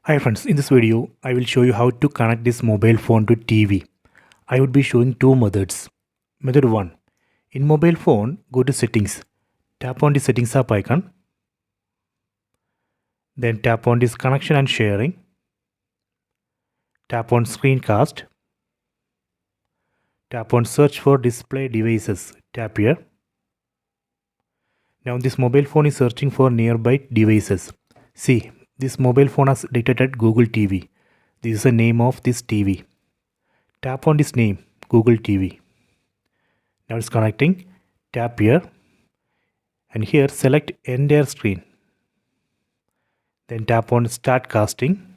Hi friends, in this video I will show you how to connect this mobile phone to TV. I would be showing two methods. Method 1. In mobile phone, go to settings. Tap on the settings app icon. Then tap on this connection and sharing. Tap on screencast. Tap on search for display devices. Tap here. Now this mobile phone is searching for nearby devices. See, this mobile phone has detected Google TV. This is the name of this TV. Tap on this name, Google TV. Now it's connecting. Tap here. And here select entire screen. Then tap on start casting.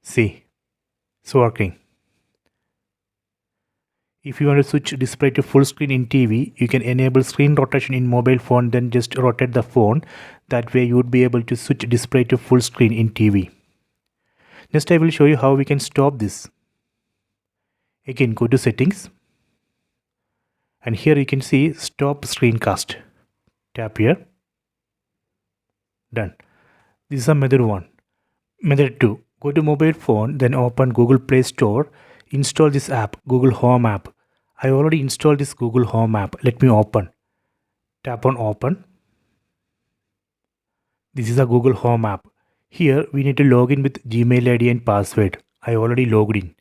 See, it's working. If you want to switch display to full screen in TV, you can enable screen rotation in mobile phone, then just rotate the phone. That way you would be able to switch display to full screen in TV. Next I will show you how we can stop this. Again go to settings. And here you can see stop screencast. Tap here. Done. This is a method 1. Method 2. Go to mobile phone, then open Google Play Store. Install this app, Google Home app. I already installed this Google Home app. Let me open. Tap on open. This is a Google Home app. Here we need to log in with Gmail ID and password. I already logged in.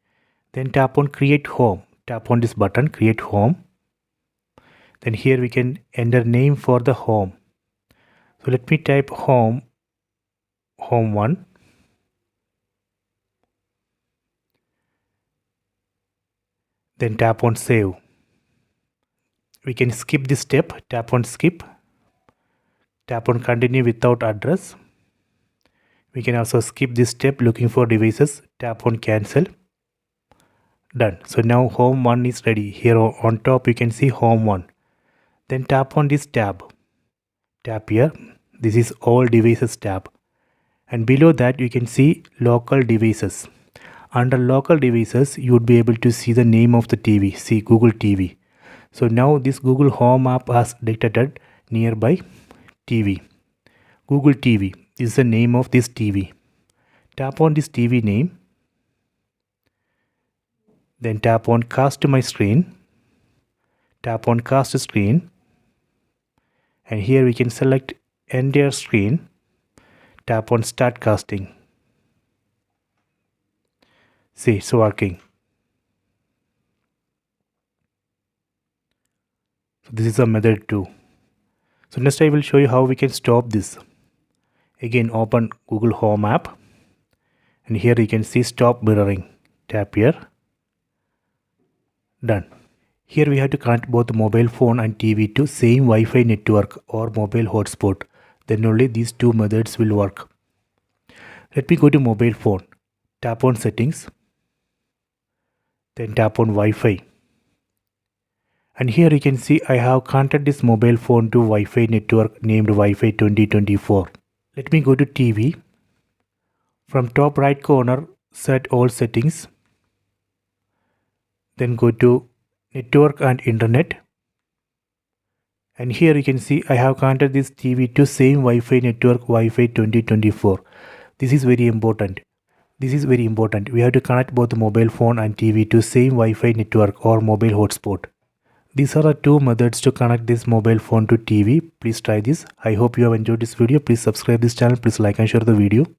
Then tap on create home. Tap on this button, create home. Then here we can enter name for the home. So let me type home 1. Then tap on save. We can skip this step. Tap on skip. Tap on continue without address. We can also skip this step looking for devices. Tap on cancel. Done. So now home 1 is ready. Here on top you can see home 1. Then tap on this tab. Tap here. This is all devices tab. And below that you can see local devices. Under local devices, you would be able to see the name of the TV. See Google TV. So now this Google Home app has detected nearby TV. Google TV is the name of this TV. Tap on this TV name. Then tap on cast my screen. Tap on cast screen. And here we can select entire screen. Tap on start casting. See, it's working. So this is a method 2. So next I will show you how we can stop this. Again open Google Home app. And here you can see stop mirroring. Tap here. Done. Here we have to connect both mobile phone and TV to same Wi-Fi network or mobile hotspot. Then only these two methods will work. Let me go to mobile phone. Tap on settings. Then tap on Wi-Fi. And here you can see I have connected this mobile phone to Wi-Fi network named Wi-Fi 2024. Let me go to TV. From top right corner, set all settings. Then go to network and internet. And here you can see I have connected this TV to same Wi-Fi network Wi-Fi 2024. This is very important. This is very important. We have to connect both mobile phone and TV to same Wi-Fi network or mobile hotspot. These are the two methods to connect this mobile phone to TV. Please try this. I hope you have enjoyed this video. Please subscribe this channel. Please like and share the video.